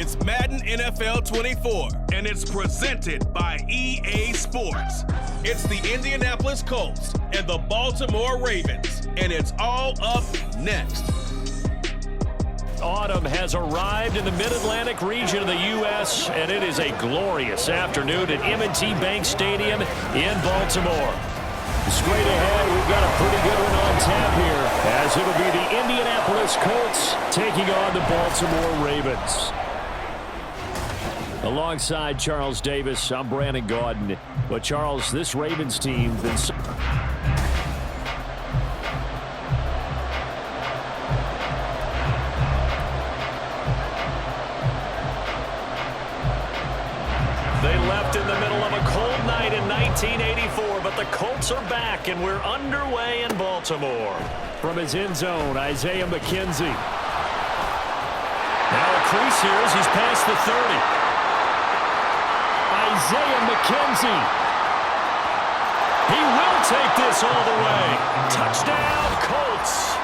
It's Madden NFL 24, and it's presented by EA Sports. It's the Indianapolis Colts and the Baltimore Ravens, and it's all up next. Autumn has arrived in the Mid-Atlantic region of the U.S., and it is a glorious afternoon at M&T Bank Stadium in Baltimore. Straight ahead, we've got a pretty good one on tap here, as it'll be the Indianapolis Colts taking on the Baltimore Ravens. Alongside Charles Davis, I'm Brandon Gaudin. But Charles, this Ravens team been They left in the middle of a cold night in 1984, but the Colts are back, and we're underway in Baltimore. From his end zone, Isaiah McKenzie. Now a crease here as he's past the 30. Isaiah McKenzie. He will take this all the way. Touchdown, Colts.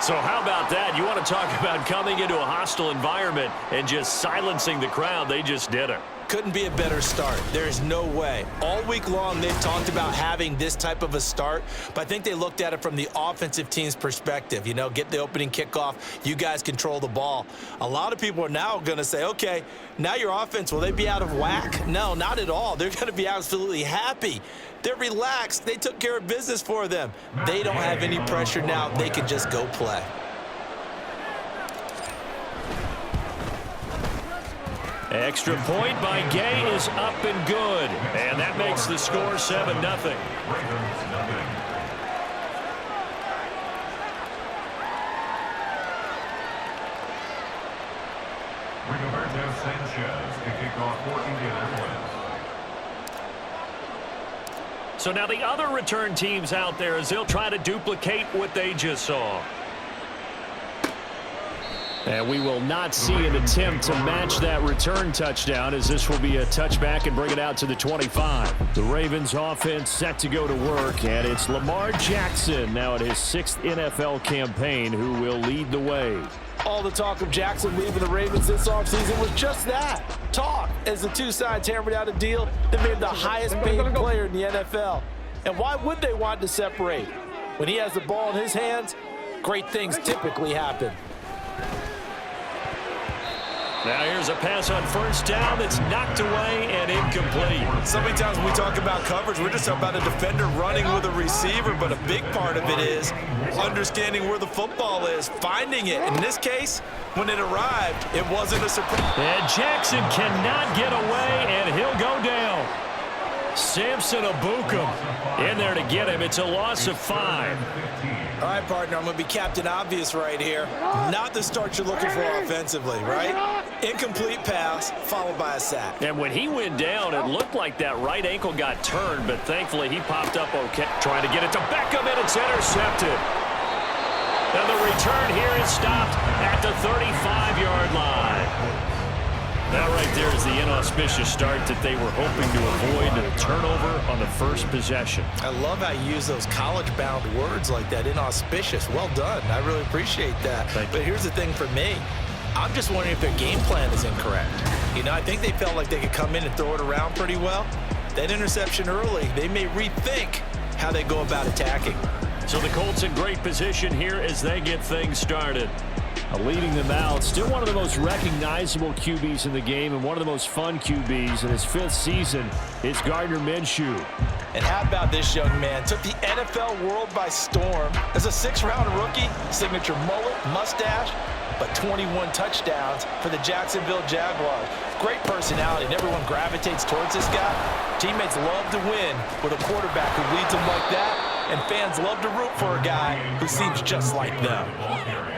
So how about that? You want to talk about coming into a hostile environment and just silencing the crowd. They just did it. Couldn't be a better start. There is no way. All week long, they've talked about having this type of a start, but I think they looked at it from the offensive team's perspective. You know, get the opening kickoff. You guys control the ball. A lot of people are now going to say, okay, now your offense, will they be out of whack? No, not at all. They're going to be absolutely happy. They're relaxed. They took care of business for them. They don't have any pressure now. They can just go play. Extra point by Gay is up and good. And that makes the score 7-0. Rigoberto Sanchez to kick off for Indianapolis. So now the other return teams out there as they'll try to duplicate what they just saw. And we will not see an attempt to match that return touchdown, as this will be a touchback and bring it out to the 25. The Ravens offense set to go to work, and it's Lamar Jackson now at his 6th NFL campaign who will lead the way. All the talk of Jackson leaving the Ravens this offseason was just that, talk, as the two sides hammered out a deal that made him the highest paid player in the NFL. And why would they want to separate? When he has the ball in his hands, great things typically happen. Now here's a pass on first down that's knocked away and incomplete. So many times when we talk about coverage, we're just talking about a defender running with a receiver, but a big part of it is understanding where the football is, finding it. In this case, when it arrived, it wasn't a surprise. And Jackson cannot get away, and he'll go down. Samson Abukum in there to get him. It's a loss of 5. All right, partner, I'm going to be Captain Obvious right here. Not the start you're looking for offensively, right? Incomplete pass, followed by a sack. And when he went down, it looked like that right ankle got turned, but thankfully he popped up okay. Trying to get it to Beckham, and it's intercepted. And the return here is stopped at the 35-yard line. That right there is the inauspicious start that they were hoping to avoid, a turnover on the first possession. I love how you use those college-bound words like that, inauspicious. Well done. I really appreciate that. But here's the thing for me. I'm just wondering if their game plan is incorrect. You know, I think they felt like they could come in and throw it around pretty well. That interception early, they may rethink how they go about attacking. So the Colts in great position here as they get things started. Leading them out, still one of the most recognizable QBs in the game and one of the most fun QBs in his 5th season is Gardner Minshew. And how about this young man? Took the NFL world by storm. As a 6th-round rookie, signature mullet, mustache, but 21 touchdowns for the Jacksonville Jaguars. Great personality, and everyone gravitates towards this guy. Teammates love to win with a quarterback who leads them like that. And fans love to root for a guy who seems just like them.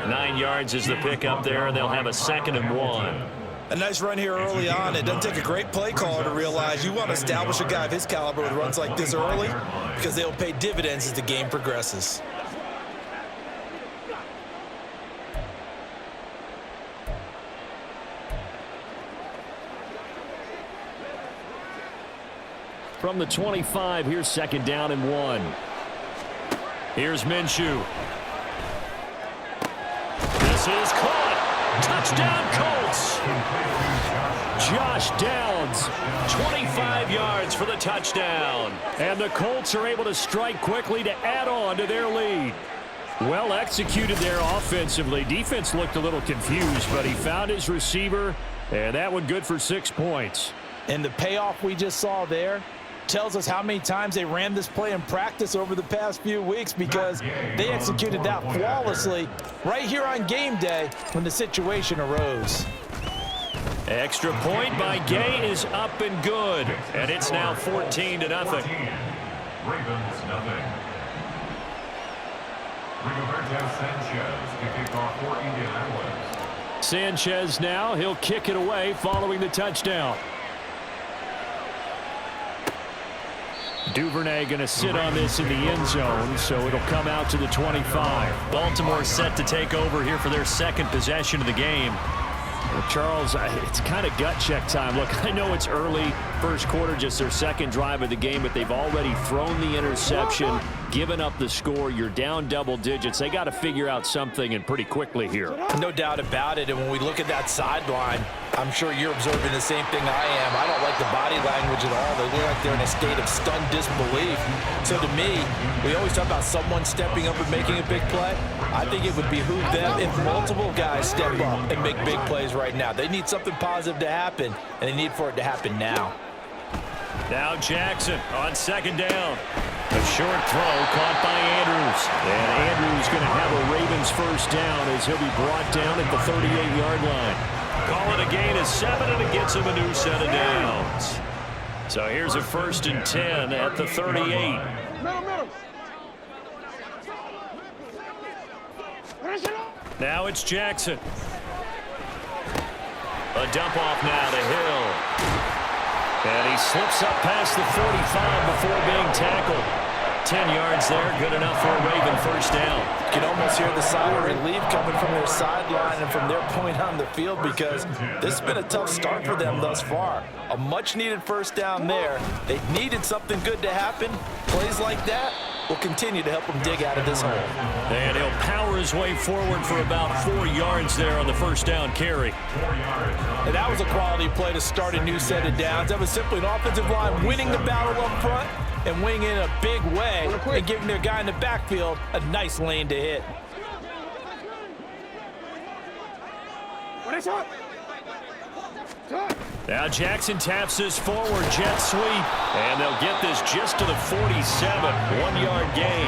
9 yards is the pick up there, and they'll have a 2nd and 1. A nice run here early on. It doesn't take a great play caller to realize you want to establish a guy of his caliber with runs like this early because they'll pay dividends as the game progresses. From the 25, here's 2nd down and 1. Here's Minshew. This is caught. Touchdown, Colts. Josh Downs, 25 yards for the touchdown. And the Colts are able to strike quickly to add on to their lead. Well executed there offensively. Defense looked a little confused, but he found his receiver, and that one good for 6 points. And the payoff we just saw there tells us how many times they ran this play in practice over the past few weeks, because they executed that flawlessly right here on game day when the situation arose. Extra point by Gay is up and good, and it's now 14-0. Ravens nothing. Rigoberto Sanchez to kick off for Indianapolis. Sanchez now, he'll kick it away following the touchdown. Duvernay going to sit on this in the end zone, so it'll come out to the 25. Baltimore set to take over here for their second possession of the game. Well, Charles, it's kind of gut check time. Look, I know it's early, first quarter, just their second drive of the game, but they've already thrown the interception, given up the score. You're down double digits. They got to figure out something, and pretty quickly here. No doubt about it. And when we look at that sideline, I'm sure you're observing the same thing I am. I don't like the body language at all. They look like they're in a state of stunned disbelief. So to me, we always talk about someone stepping up and making a big play. I think it would behoove them if multiple guys step up and make big plays right now. They need something positive to happen, and they need for it to happen now. Now Jackson on second down. A short throw caught by Andrews. And Andrews going to have a Ravens first down as he'll be brought down at the 38-yard line. Call it a gain of 7, and it gets him a new set of downs. So here's a 1st and 10 at the 38. Now it's Jackson. A dump off now to Hill. And he slips up past the 45 before being tackled. 10 yards there, good enough for a Raven first down. You can almost hear the sigh of relief coming from their sideline and from their point on the field, because this has been a tough start for them thus far. A much-needed first down there. They needed something good to happen. Plays like that will continue to help them dig out of this hole. And he'll power his way forward for about 4 yards there on the first down carry. And that was a quality play to start a new set of downs. That was simply an offensive line winning the battle up front and winning in a big way and giving their guy in the backfield a nice lane to hit. Now Jackson taps this forward jet sweep, and they'll get this just to the 47, 1-yard gain.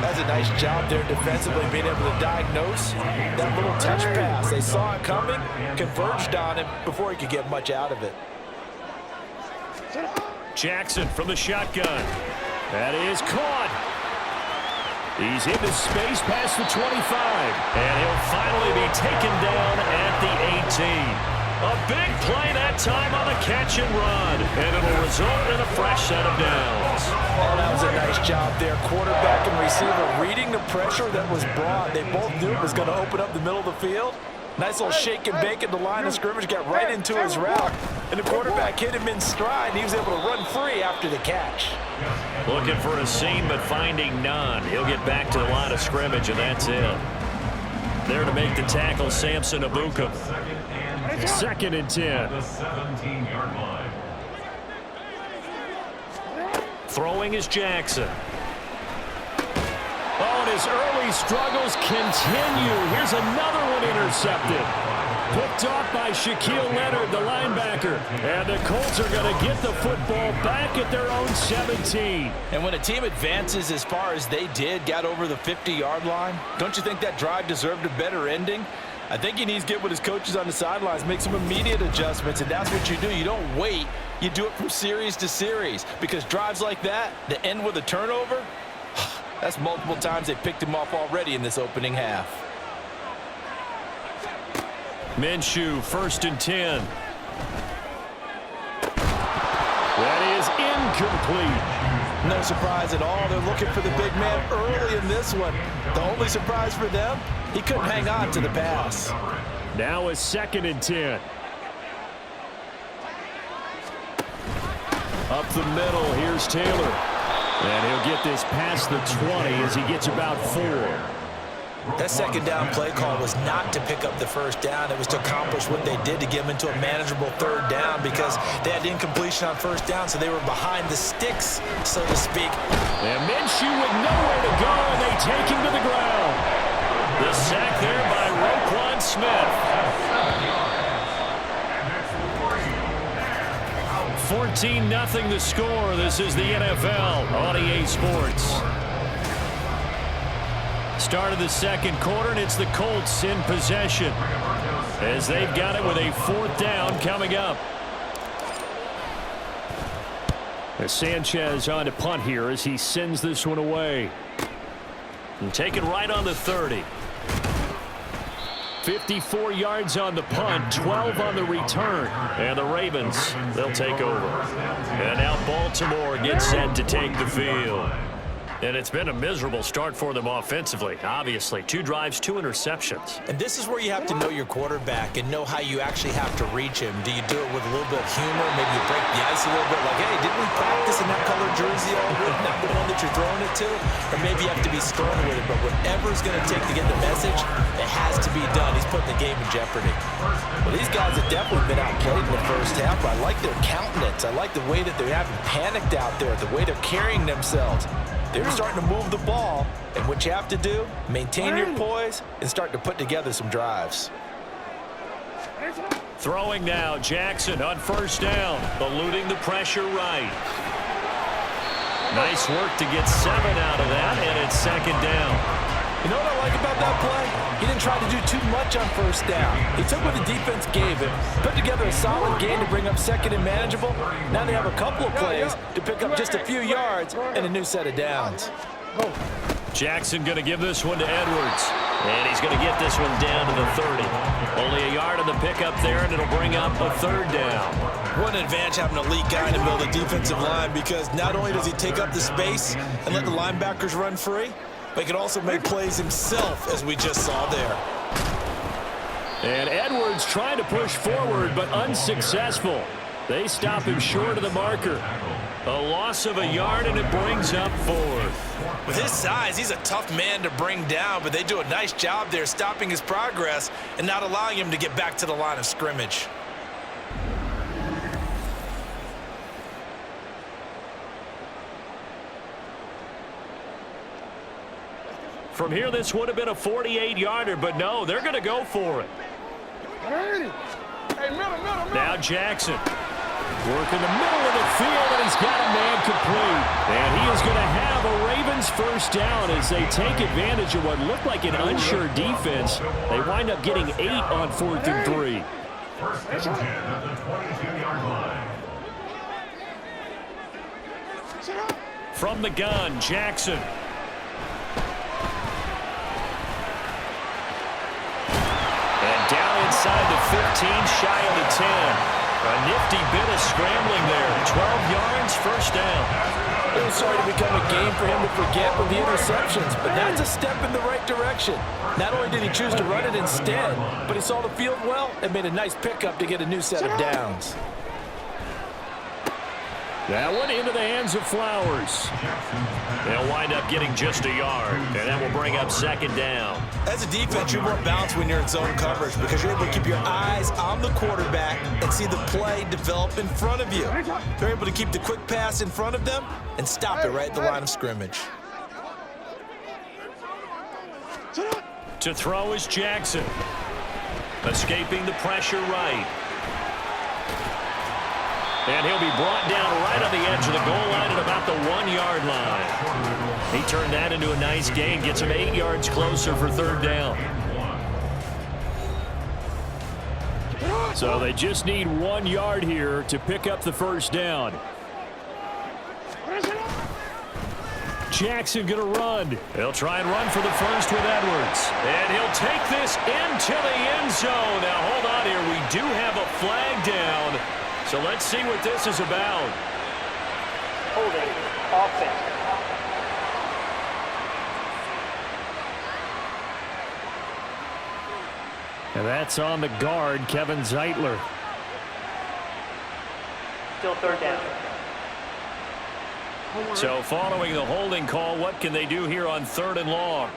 That's a nice job there defensively, being able to diagnose that little touch pass. They saw it coming, converged on him before he could get much out of it. Jackson from the shotgun. That is caught. He's into space past the 25, and he'll finally be taken down at the 18. A big play that time on the catch and run, and it'll result in a fresh set of downs. Oh, that was a nice job there. Quarterback and receiver reading the pressure that was brought. They both knew it was going to open up the middle of the field. Nice little shake and bake at the line of scrimmage, got right into his route, and the quarterback hit him in stride, and he was able to run free after the catch. Looking for a seam, but finding none. He'll get back to the line of scrimmage, and that's it. There to make the tackle, Samson Abuka. 2nd and 10. The 17-yard line. Throwing is Jackson. Oh, and his early struggles continue. Here's another one intercepted. Picked off by Shaquille Leonard, the linebacker. And the Colts are going to get the football back at their own 17. And when a team advances as far as they did, got over the 50-yard line, don't you think that drive deserved a better ending? I think he needs to get with his coaches on the sidelines, make some immediate adjustments, and that's what you do. You don't wait. You do it from series to series, because drives like that end with a turnover, that's multiple times they picked him off already in this opening half. Minshew, 1st and 10. That is incomplete. No surprise at all. They're looking for the big man early in this one. The only surprise for them, he couldn't hang on to the pass. Now a 2nd and 10. Up the middle, here's Taylor. And he'll get this past the 20 as he gets about 4. That second down play call was not to pick up the first down. It was to accomplish what they did to get them into a manageable third down because they had incompletion on first down, so they were behind the sticks, so to speak. And Minshew with nowhere to go, and they take him to the ground. The sack there by Roquan Smith. 14-0 the score. This is the NFL on EA Sports. Start of the second quarter, and it's the Colts in possession as they've got it with a fourth down coming up. As Sanchez on to punt here as he sends this one away. And taken right on the 30. 54 yards on the punt, 12 on the return. And the Ravens, they'll take over. And now Baltimore gets set to take the field. And it's been a miserable start for them offensively, obviously. 2 drives, 2 interceptions. And this is where you have to know your quarterback and know how you actually have to reach him. Do you do it with a little bit of humor? Maybe you break the ice a little bit like, hey, didn't we practice in that colored jersey already? Not the one that you're throwing it to? Or maybe you have to be stern with it. But whatever it's going to take to get the message, it has to be done. He's putting the game in jeopardy. Well, these guys have definitely been outplayed in the first half. I like their countenance. I like the way that they haven't panicked out there, the way they're carrying themselves. They're starting to move the ball, and what you have to do, maintain your poise and start to put together some drives. Throwing now, Jackson on first down, eluding the pressure right. Nice work to get 7 out of that, and it's second down. You know what I like about that play? He didn't try to do too much on first down. He took what the defense gave him, put together a solid game to bring up second and manageable. Now they have a couple of plays to pick up just a few yards and a new set of downs. Jackson going to give this one to Edwards. And he's going to get this one down to the 30. Only a yard on the pickup there, and it'll bring up a third down. What an advantage having an elite guy in the middle of the defensive line, because not only does he take up the space and let the linebackers run free, but he can also make plays himself, as we just saw there. And Edwards trying to push forward, but unsuccessful. They stop him short of the marker. A loss of a yard, and it brings up fourth. With his size, he's a tough man to bring down, but they do a nice job there stopping his progress and not allowing him to get back to the line of scrimmage. From here, this would have been a 48-yarder, but no, they're going to go for it. Now Jackson working the middle of the field, and he's got a man complete. And he is going to have a Ravens first down as they take advantage of what looked like an unsure defense. They wind up getting 8 on 4th and 3. First and 10 at the 22-yard line. From the gun, Jackson. And down inside the 15, shy of the 10. A nifty bit of scrambling there. 12 yards, first down. It was starting to become a game for him to forget with the interceptions, but that's a step in the right direction. Not only did he choose to run it instead, but he saw the field well and made a nice pickup to get a new set of downs. That one into the hands of Flowers. They'll wind up getting just a yard, and that will bring up second down. As a defense, you're more balanced when you're in zone coverage because you're able to keep your eyes on the quarterback and see the play develop in front of you. They're able to keep the quick pass in front of them and stop it right at the line of scrimmage. To throw is Jackson. Escaping the pressure right. And he'll be brought down right on the edge of the goal line at about the 1-yard line. He turned that into a nice gain, gets him 8 yards closer for third down. So they just need 1 yard here to pick up the first down. Jackson going to run. He'll try and run for the first with Edwards. And he'll take this into the end zone. Now hold on here. We do have a flag down. So let's see what this is about. Holding offense. And that's on the guard, Kevin Zeitler. Still third down. So following the holding call, what can they do here on 3rd and long?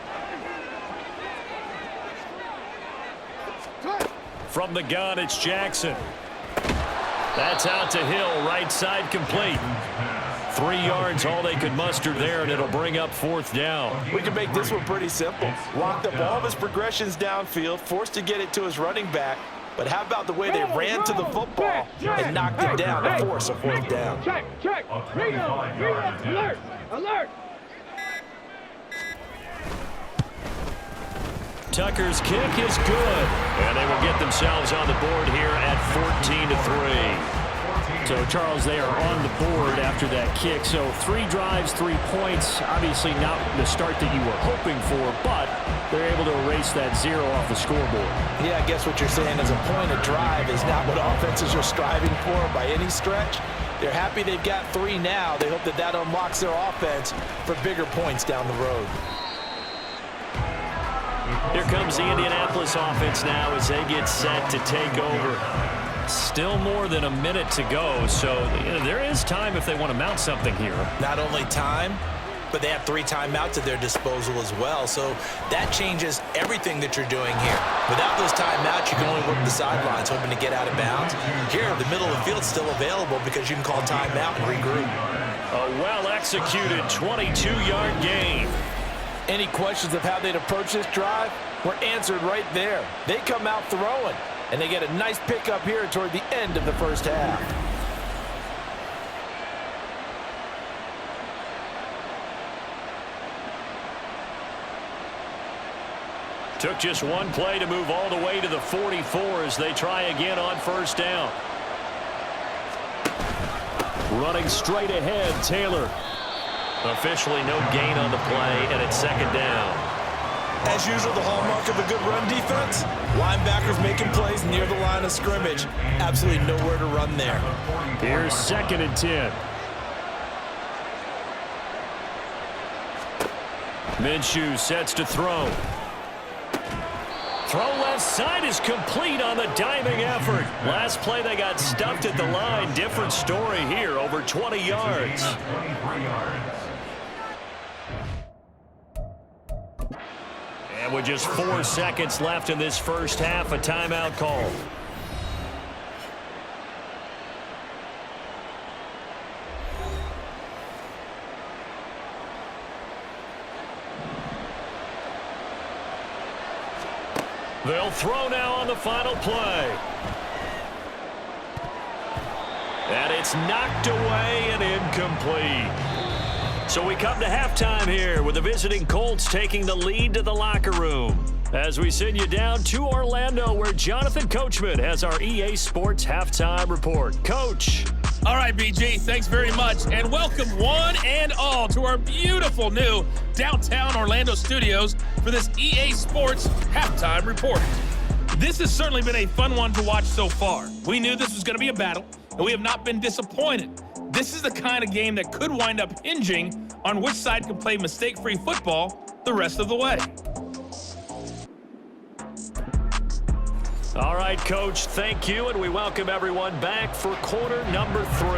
From the gun, it's Jackson. That's out to Hill, right side complete. 3 yards, all they could muster there, and it'll bring up 4th down. We can make this one pretty simple. Locked up all of his progressions downfield, forced to get it to his running back. But how about the way they ran to the football and knocked it down to force a 4th down? Check. Alert. Tucker's kick is good, and they will get themselves on the board here at 14-3. So, Charles, they are on the board after that kick. So 3 drives, 3 points. Obviously not the start that you were hoping for, but they're able to erase that 0 off the scoreboard. Yeah, I guess what you're saying is a point of drive is not what offenses are striving for by any stretch. They're happy they've got 3 now. They hope that that unlocks their offense for bigger points down the road. Here comes the Indianapolis offense now as they get set to take over. Still more than a minute to go, so there is time if they want to mount something here. Not only time, but they have 3 timeouts at their disposal as well, so that changes everything that you're doing here. Without those timeouts, you can only work the sidelines, hoping to get out of bounds. Here, the middle of the field is still available because you can call timeout and regroup. A well-executed 22-yard gain. Any questions of how they'd approach this drive were answered right there. They come out throwing, and they get a nice pickup here toward the end of the first half. Took just 1 play to move all the way to the 44 as they try again on 1st down. Running straight ahead, Taylor. Officially no gain on the play, and it's 2nd down. As usual, the hallmark of a good run defense, linebackers making plays near the line of scrimmage. Absolutely nowhere to run there. Here's 2nd and 10. Minshew sets to throw. Throw left side is complete on the diving effort. Last play they got stuffed at the line. Different story here, over 20 yards. And with just 4 seconds left in this first half, a timeout call. They'll throw now on the final play. And it's knocked away and incomplete. So we come to halftime here with the visiting Colts taking the lead to the locker room. As we send you down to Orlando where Jonathan Coachman has our EA Sports Halftime Report. Coach. All right, BG, thanks very much. And welcome one and all to our beautiful new downtown Orlando studios for this EA Sports Halftime Report. This has certainly been a fun one to watch so far. We knew this was going to be a battle, and we have not been disappointed. This is the kind of game that could wind up hinging on which side can play mistake-free football the rest of the way. All right, Coach, thank you, and we welcome everyone back for quarter number 3.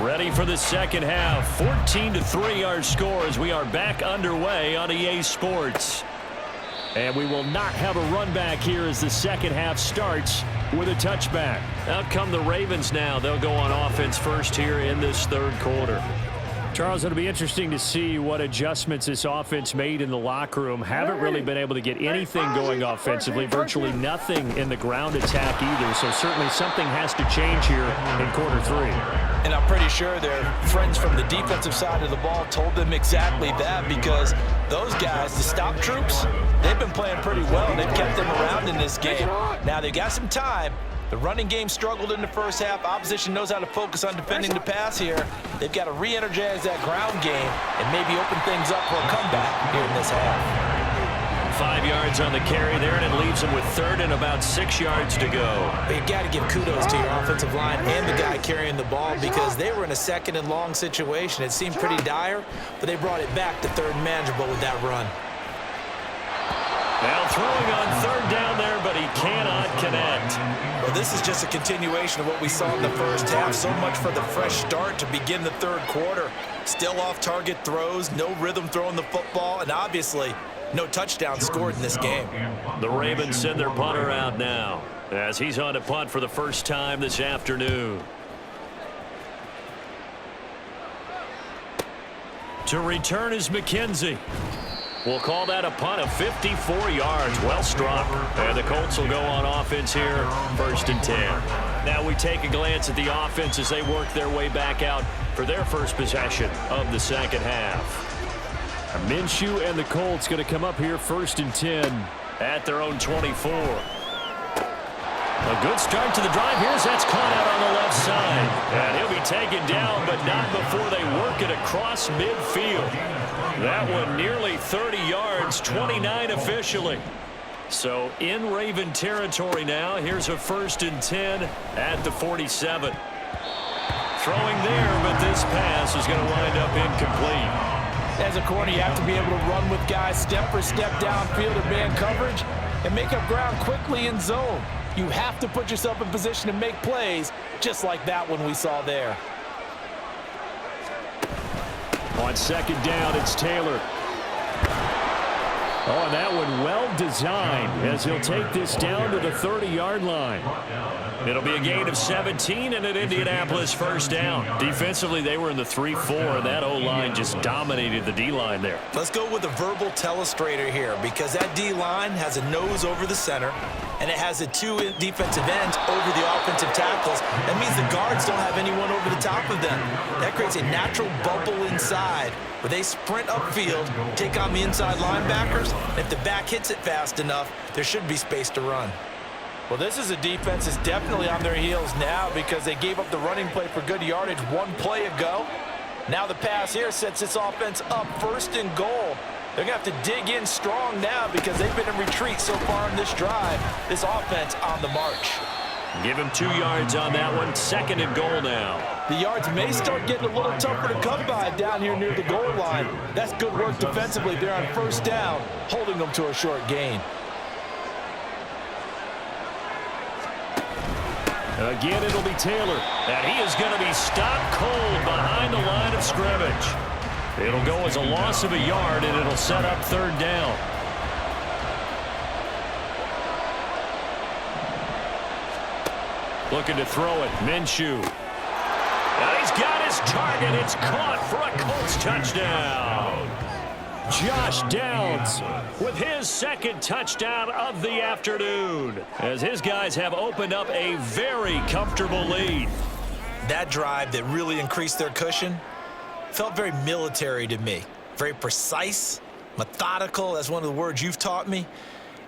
Ready for the second half. 14-3 our score as we are back underway on EA Sports. And we will not have a run back here as the second half starts with a touchback. Out come the Ravens now. They'll go on offense first here in this third quarter. Charles, it'll be interesting to see what adjustments this offense made in the locker room. Haven't really been able to get anything going offensively, virtually nothing in the ground attack either. So certainly something has to change here in quarter 3. And I'm pretty sure their friends from the defensive side of the ball told them exactly that, because those guys, the stop troops, they've been playing pretty well. They've kept them around in this game. Now they've got some time. The running game struggled in the first half. Opposition knows how to focus on defending the pass here. They've got to re-energize that ground game and maybe open things up for a comeback here in this half. 5 yards on the carry there, and it leaves them with third and about 6 yards to go. But you got to give kudos to your offensive line and the guy carrying the ball, because they were in a second and long situation. It seemed pretty dire, but they brought it back to third and manageable with that run. Now throwing on third down there, but he cannot connect. Well, this is just a continuation of what we saw in the first half. So much for the fresh start to begin the third quarter. Still off-target throws, no rhythm throwing the football, and obviously No touchdowns scored in this game. The Ravens send their punter out now as he's on to punt for the first time this afternoon. To return is McKenzie. We'll call that a punt of 54 yards. Well struck. And the Colts will go on offense here, 1st and 10. Now we take a glance at the offense as they work their way back out for their first possession of the second half. Minshew and the Colts going to come up here 1st and 10 at their own 24. A good start to the drive. Here's that's caught out on the left side. And he'll be taken down, but not before they work it across midfield. That one nearly 30 yards, 29 officially. So in Raven territory now. Here's a 1st and 10 at the 47. Throwing there, but this pass is going to wind up incomplete. As a corner, you have to be able to run with guys step for step downfield or man coverage and make up ground quickly in zone. You have to put yourself in position to make plays, just like that one we saw there. On 2nd down, it's Taylor. Oh, and that one well designed as he'll take this down to the 30-yard line. It'll be a gain of 17 and an Indianapolis 1st down. Defensively, they were in the 3-4, and that O-line just dominated the D-line there. Let's go with a verbal telestrator here because that D-line has a nose over the center, and it has the 2 defensive ends over the offensive tackles. That means the guards don't have anyone over the top of them. That creates a natural bubble inside where they sprint upfield, take on the inside linebackers. And if the back hits it fast enough, there should be space to run. Well, this is a defense that's definitely on their heels now because they gave up the running play for good yardage 1 play ago. Now the pass here sets this offense up 1st and goal. They're going to have to dig in strong now because they've been in retreat so far in this drive. This offense on the march. Give him 2 yards on that one. 2nd and goal now. The yards may start getting a little tougher to come by down here near the goal line. That's good work defensively. They're on 1st down, holding them to a short gain. Again, it'll be Taylor. And he is going to be stopped cold behind the line of scrimmage. It'll go as a loss of a yard, and it'll set up 3rd down. Looking to throw it. Minshew. And he's got his target. It's caught for a Colts touchdown. Josh Downs with his 2nd touchdown of the afternoon as his guys have opened up a very comfortable lead. That drive that really increased their cushion felt very military to me. Very precise, methodical. That's one of the words you've taught me.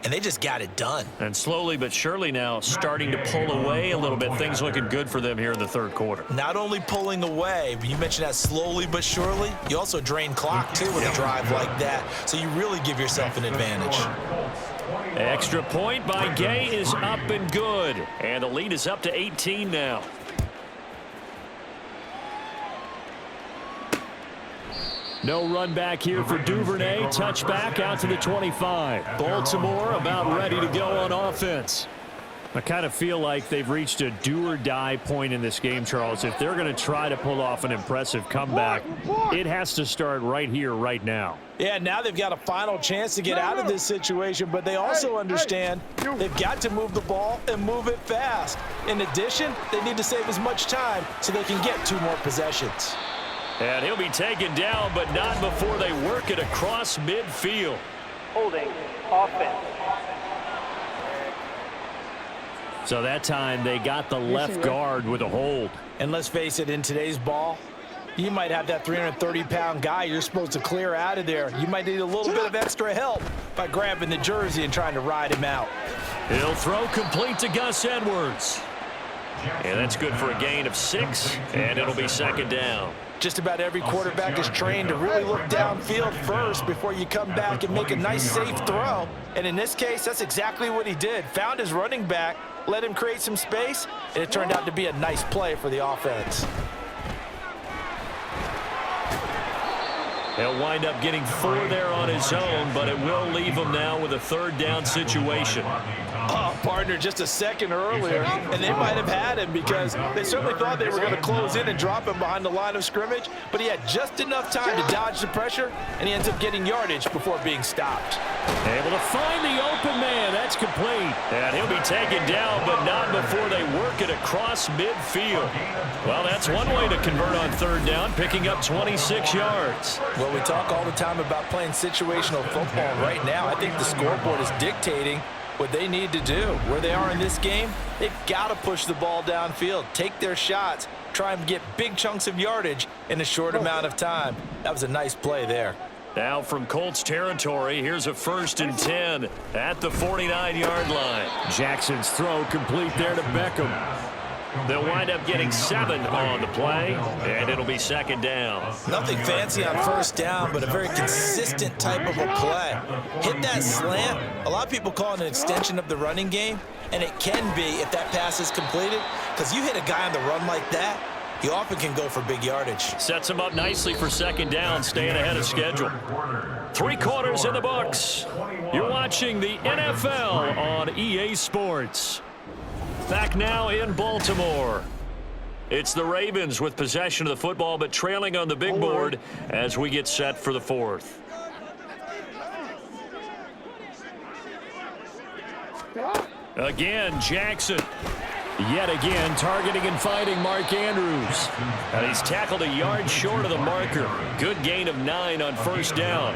And they just got it done. And slowly but surely now starting to pull away a little bit. Things looking good for them here in the 3rd quarter. Not only pulling away, but you mentioned that slowly but surely. You also drain clock, too, with a drive like that. So you really give yourself an advantage. Extra point by Gay is up and good. And the lead is up to 18 now. No run back here for Duvernay. Touchback out to the 25. Baltimore about ready to go on offense. I kind of feel like they've reached a do-or-die point in this game, Charles. If they're going to try to pull off an impressive comeback, it has to start right here, right now. Yeah, now they've got a final chance to get out of this situation, but they also understand they've got to move the ball and move it fast. In addition, they need to save as much time so they can get 2 more possessions. And he'll be taken down, but not before they work it across midfield. Holding, offense. So that time they got the left guard with a hold. And let's face it, in today's ball, you might have that 330-pound guy you're supposed to clear out of there. You might need a little bit of extra help by grabbing the jersey and trying to ride him out. He'll throw complete to Gus Edwards. And that's good for a gain of 6, and it'll be 2nd down. Just about every quarterback is trained to really look downfield first before you come back and make a nice, safe throw. And in this case, that's exactly what he did. Found his running back, let him create some space, and it turned out to be a nice play for the offense. He'll wind up getting 4 there on his own, but it will leave him now with a 3rd down situation. Oh, partner, just a second earlier, and they might have had him because they certainly thought they were going to close in and drop him behind the line of scrimmage, but he had just enough time to dodge the pressure, and he ends up getting yardage before being stopped. Able to find the open man. That's complete. And he'll be taken down, but not before they work it across midfield. Well, that's one way to convert on third down, picking up 26 yards. Well, we talk all the time about playing situational football. Right now, I think the scoreboard is dictating what they need to do. Where they are in this game, they've got to push the ball downfield, take their shots, try and get big chunks of yardage in a short amount of time. That was a nice play there. Now from Colts territory, here's a 1st and 10 at the 49-yard line. Jackson's throw complete there to Beckham. They'll wind up getting 7 on the play, and it'll be 2nd down. Nothing fancy on first down, but a very consistent type of a play. Hit that slant. A lot of people call it an extension of the running game, and it can be if that pass is completed, because you hit a guy on the run like that, he often can go for big yardage. Sets him up nicely for 2nd down, staying ahead of schedule. 3 quarters in the books. You're watching the NFL on EA Sports. Back now in Baltimore. It's the Ravens with possession of the football, but trailing on the big board as we get set for the 4th. Again, Jackson. Yet again, targeting and finding Mark Andrews. And he's tackled a yard short of the marker. Good gain of 9 on first down.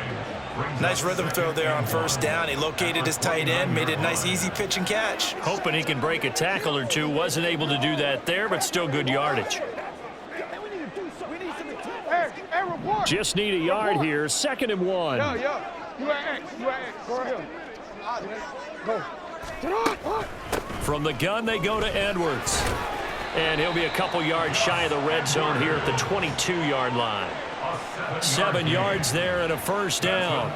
Nice rhythm throw there on first down. He located his tight end, made it a nice easy pitch and catch. Hoping he can break a tackle or two. Wasn't able to do that there, but still good yardage. Just need a yard here. 2nd and 1. From the gun, they go to Edwards. And he'll be a couple yards shy of the red zone here at the 22-yard line. 7 yards there and a first down.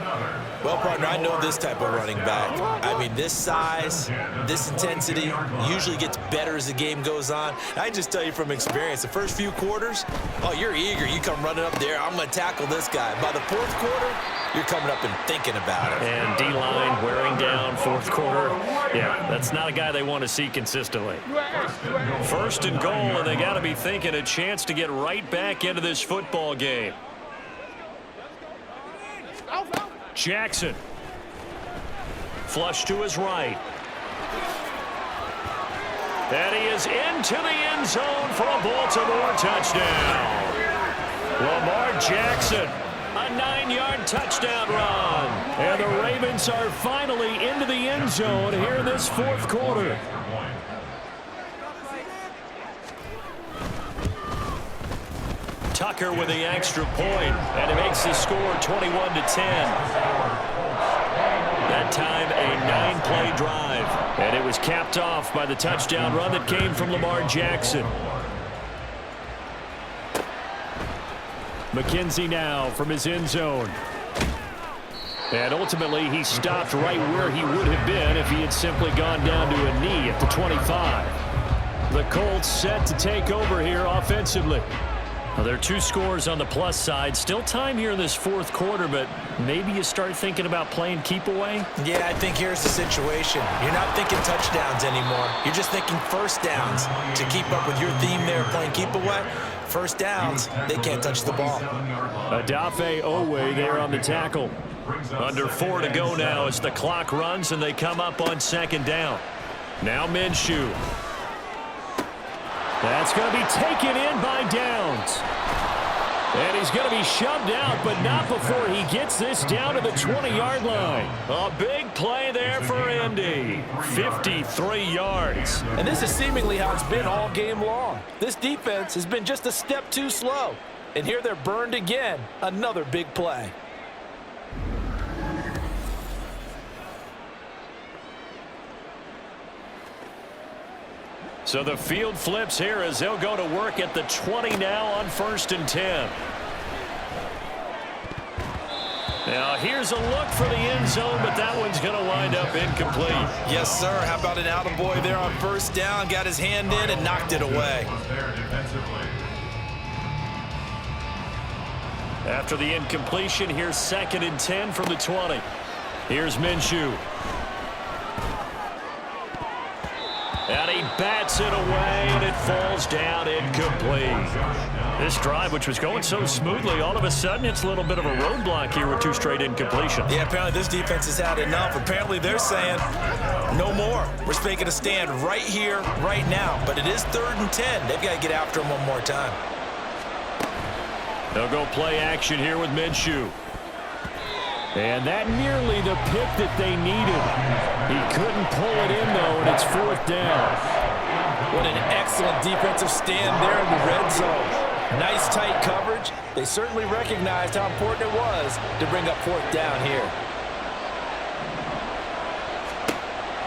Well, partner, I know this type of running back. I mean, this size, this intensity usually gets better as the game goes on. I just tell you from experience, the first few quarters, oh, you're eager. You come running up there, I'm going to tackle this guy. By the 4th quarter, you're coming up and thinking about it. And D-line wearing down 4th quarter. Yeah, that's not a guy they want to see consistently. 1st and goal, and they got to be thinking a chance to get right back into this football game. Jackson. Flush to his right. And he is into the end zone for a Baltimore touchdown. Lamar Jackson, a 9-yard touchdown run. And the Ravens are finally into the end zone here in this 4th quarter. Tucker with the extra point, and it makes the score 21-10. That time, a 9-play drive, and it was capped off by the touchdown run that came from Lamar Jackson. McKenzie now from his end zone. And ultimately, he stopped right where he would have been if he had simply gone down to a knee at the 25. The Colts set to take over here offensively. Well, there are 2 scores on the plus side. Still time here in this 4th quarter, but maybe you start thinking about playing keep away? Yeah, I think here's the situation. You're not thinking touchdowns anymore. You're just thinking first downs. To keep up with your theme there, playing keep away, first downs, they can't touch the ball. Adafe Owe there on the tackle. Under 4 to go now as the clock runs and they come up on 2nd down. Now Minshew. That's going to be taken in by Downs. And he's going to be shoved out, but not before he gets this down to the 20-yard line. A big play there for Indy. 53 yards. And this is seemingly how it's been all game long. This defense has been just a step too slow. And here they're burned again. Another big play. So the field flips here as they'll go to work at the 20 now on 1st and 10. Now here's a look for the end zone, but that one's going to wind up incomplete. Yes, sir. How about an attaboy there on first down? Got his hand in and knocked it away. After the incompletion, here's 2nd and 10 from the 20. Here's Minshew. And he bats it away, and it falls down incomplete. This drive, which was going so smoothly, all of a sudden it's a little bit of a roadblock here with 2 straight incompletions. Yeah, apparently this defense has had enough. Apparently they're saying, no more. We're making a stand right here, right now. But it is 3rd and 10. They've got to get after him one more time. They'll go play action here with Minshew. And that nearly the pick that they needed. He couldn't pull it in, though, and it's 4th down. What an excellent defensive stand there in the red zone. Nice tight coverage. They certainly recognized how important it was to bring up 4th down here.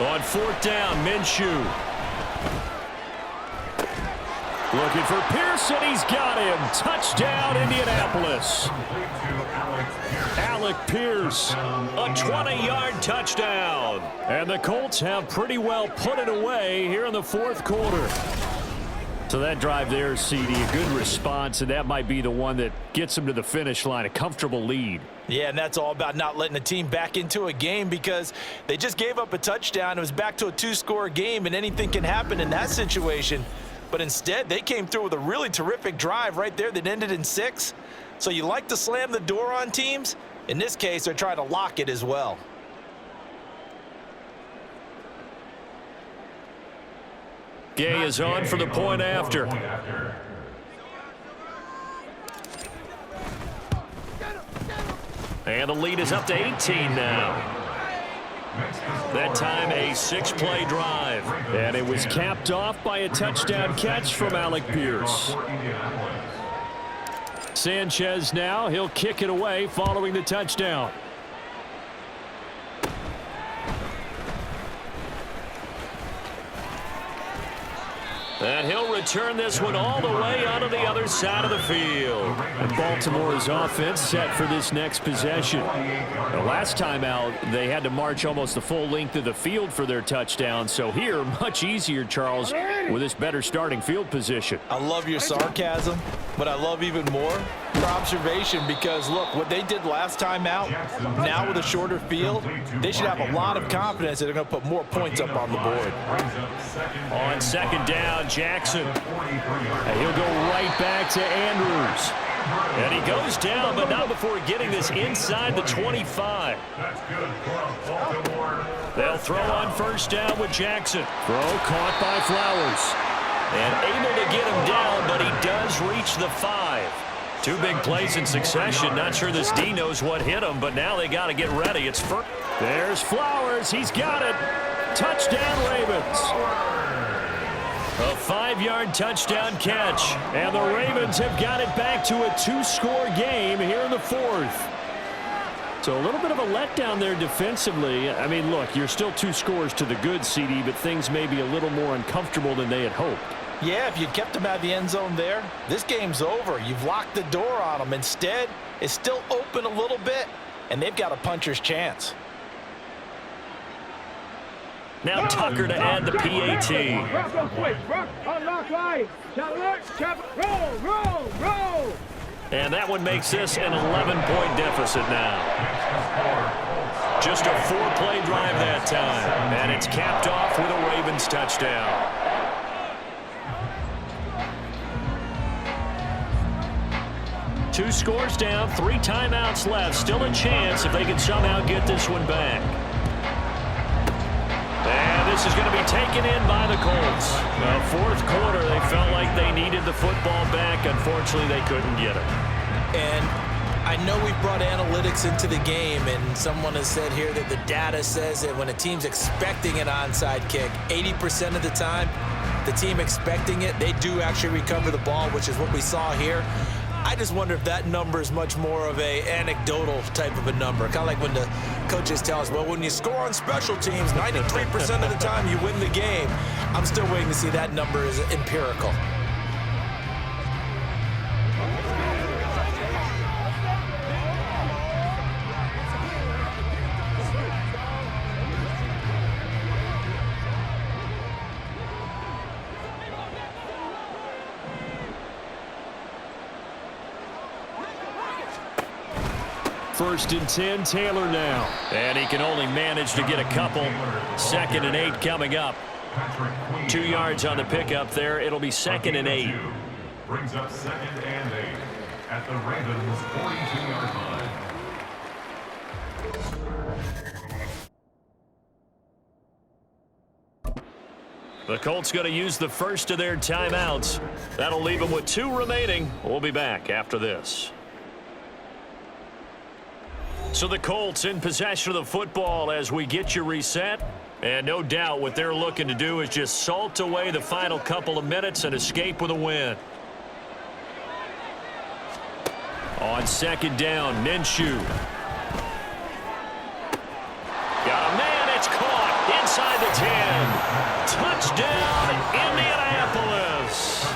On 4th down, Minshew. Looking for Pearson. He's got him. Touchdown, Indianapolis. Alec Pierce, a 20-yard touchdown. And the Colts have pretty well put it away here in the 4th quarter. So that drive there, CD, a good response, and that might be the one that gets them to the finish line, a comfortable lead. Yeah, and that's all about not letting the team back into a game because they just gave up a touchdown. It was back to a 2-score game, and anything can happen in that situation. But instead, they came through with a really terrific drive right there that ended in 6. So you like to slam the door on teams? In this case, they're trying to lock it as well. Gay is on for the point after. And the lead is up to 18 now. That time a 6-play drive. And it was capped off by a touchdown catch from Alec Pierce. Sanchez now, he'll kick it away following the touchdown. And he'll return this one all the way onto the other side of the field. And Baltimore's offense set for this next possession. The last time out, they had to march almost the full length of the field for their touchdown. So here, much easier, Charles, with this better starting field position. I love your sarcasm, but I love even more your observation because, look, what they did last time out, now with a shorter field, they should have a lot of confidence that they're going to put more points up on the board. On 2nd down, Jackson. And he'll go right back to Andrews. And he goes down, but not before getting this inside the 25. They'll throw on 1st down with Jackson. Throw caught by Flowers. And able to get him down, but he does reach the 5. 2 big plays in succession. Not sure this D knows what hit him, but now they got to get ready. It's first. There's Flowers. He's got it. Touchdown, Ravens. A 5-yard touchdown catch. And the Ravens have got it back to a 2-score game here in the 4th. So a little bit of a letdown there defensively. I mean, look, you're still 2 scores to the good, CD, but things may be a little more uncomfortable than they had hoped. Yeah, if you kept them out of the end zone there, this game's over. You've locked the door on them. Instead, it's still open a little bit, and they've got a puncher's chance. Now Tucker to add the PAT. And that one makes this an 11-point deficit now. Just a 4-play drive that time. And it's capped off with a Ravens touchdown. Two scores down, 3 timeouts left. Still a chance if they can somehow get this one back. And this is going to be taken in by the Colts. The 4th quarter, they felt like they needed the football back. Unfortunately, they couldn't get it. And I know we brought analytics into the game, and someone has said here that the data says that when a team's expecting an onside kick, 80% of the time, the team expecting it, they do actually recover the ball, which is what we saw here. I just wonder if that number is much more of a anecdotal type of a number. Kind of like when the coaches tell us, well, when you score on special teams, 93% of the time you win the game. I'm still waiting to see that number is empirical. First and 10, Taylor now. And he can only manage to get a couple. 2nd and 8 coming up. 2 yards on the pickup there. It'll be 2nd and 8. Brings up 2nd and 8 at the Ravens 42-yard line. The Colts going to use the first of their timeouts. That'll leave them with 2 remaining. We'll be back after this. So the Colts in possession of the football as we get you reset. And no doubt what they're looking to do is just salt away the final couple of minutes and escape with a win. On 2nd down, Minshew. Got a man, it's caught inside the 10. Touchdown, Indianapolis.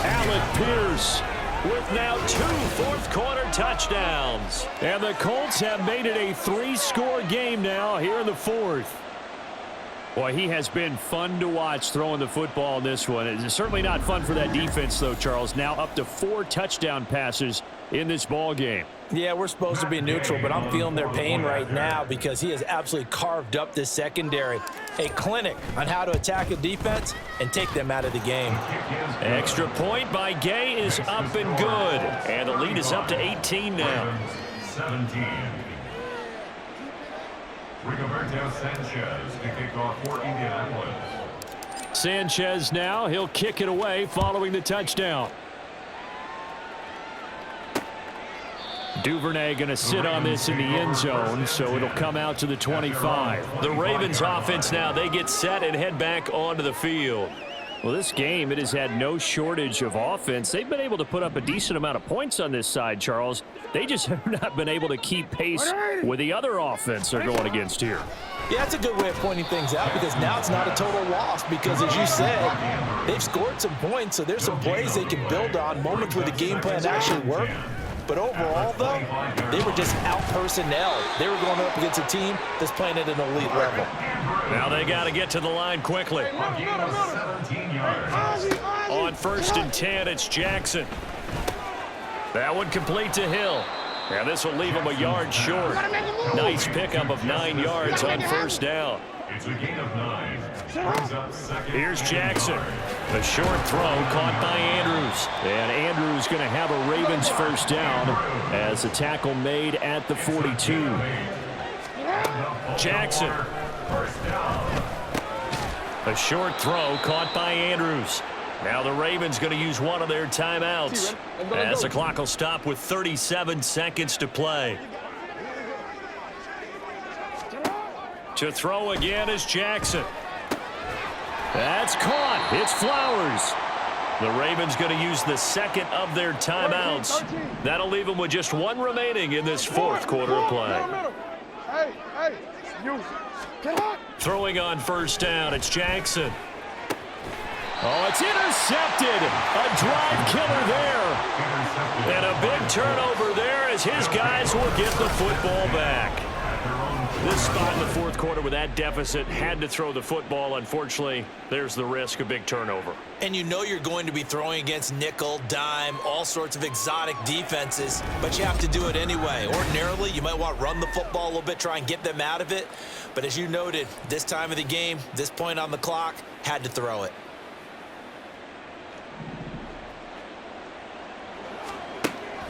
Alec Pierce with now 2 fourth-quarter touchdowns. And the Colts have made it a 3-score game now here in the 4th. Boy, he has been fun to watch throwing the football in this one. It's certainly not fun for that defense, though, Charles. Now up to 4 touchdown passes in this ball game. Yeah, we're supposed to be neutral, but I'm feeling their pain right now because he has absolutely carved up this secondary. A clinic on how to attack a defense and take them out of the game. Extra point by Gay is up and good. And the lead is up to 18 now. 17. Rigoberto Sanchez to kick off for Indianapolis. Sanchez now, he'll kick it away following the touchdown. Duvernay going to sit on this in the end zone, so it'll come out to the 25. The Ravens offense now, they get set and head back onto the field. Well, this game, it has had no shortage of offense. They've been able to put up a decent amount of points on this side, Charles. They just have not been able to keep pace with the other offense they're going against here. Yeah, that's a good way of pointing things out because now it's not a total loss because, as you said, they've scored some points, so there's some plays they can build on, moments where the game plan actually worked. But overall, though, they were just out-personnel. They were going up against a team that's playing at an elite level. Now they got to get to the line quickly. On 1st and 10, it's Jackson. That one complete to Hill. And this will leave him a yard short. Nice pickup of 9 yards on 1st down. It's a gain of 9. Here's Jackson. A short throw caught by Andrews. And Andrews going to have a Ravens 1st down as a tackle made at the 42. Jackson. A short throw caught by Andrews. Now the Ravens going to use one of their timeouts as the clock will stop with 37 seconds to play. To throw again is Jackson. That's caught. It's Flowers. The Ravens going to use the 2nd of their timeouts. That'll leave them with just 1 remaining in this 4th quarter of play. Throwing on 1st down, it's Jackson. Oh, it's intercepted. A drive killer there. And a big turnover there as his guys will get the football back. This spot in the 4th quarter with that deficit had to throw the football. Unfortunately, there's the risk of big turnover. And you know you're going to be throwing against nickel, dime, all sorts of exotic defenses, but you have to do it anyway. Ordinarily, you might want to run the football a little bit, try and get them out of it. But as you noted, this time of the game, this point on the clock, had to throw it.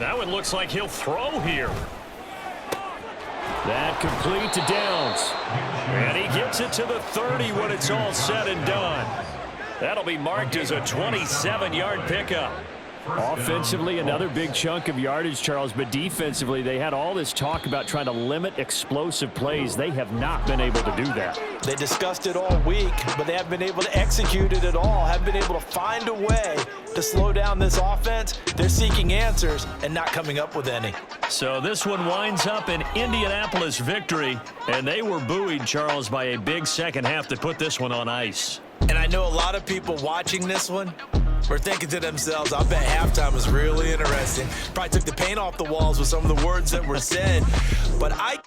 That one looks like he'll throw here. That complete to Downs. And he gets it to the 30 when it's all said and done. That'll be marked as a 27-yard pickup. Offensively, another big chunk of yardage, Charles, but defensively, they had all this talk about trying to limit explosive plays. They have not been able to do that. They discussed it all week, but they haven't been able to execute it at all, haven't been able to find a way to slow down this offense. They're seeking answers and not coming up with any. So this one winds up an Indianapolis victory, and they were buoyed, Charles, by a big second half that put this one on ice. And I know a lot of people watching this one were thinking to themselves, I bet halftime was really interesting. Probably took the paint off the walls with some of the words that were said. But I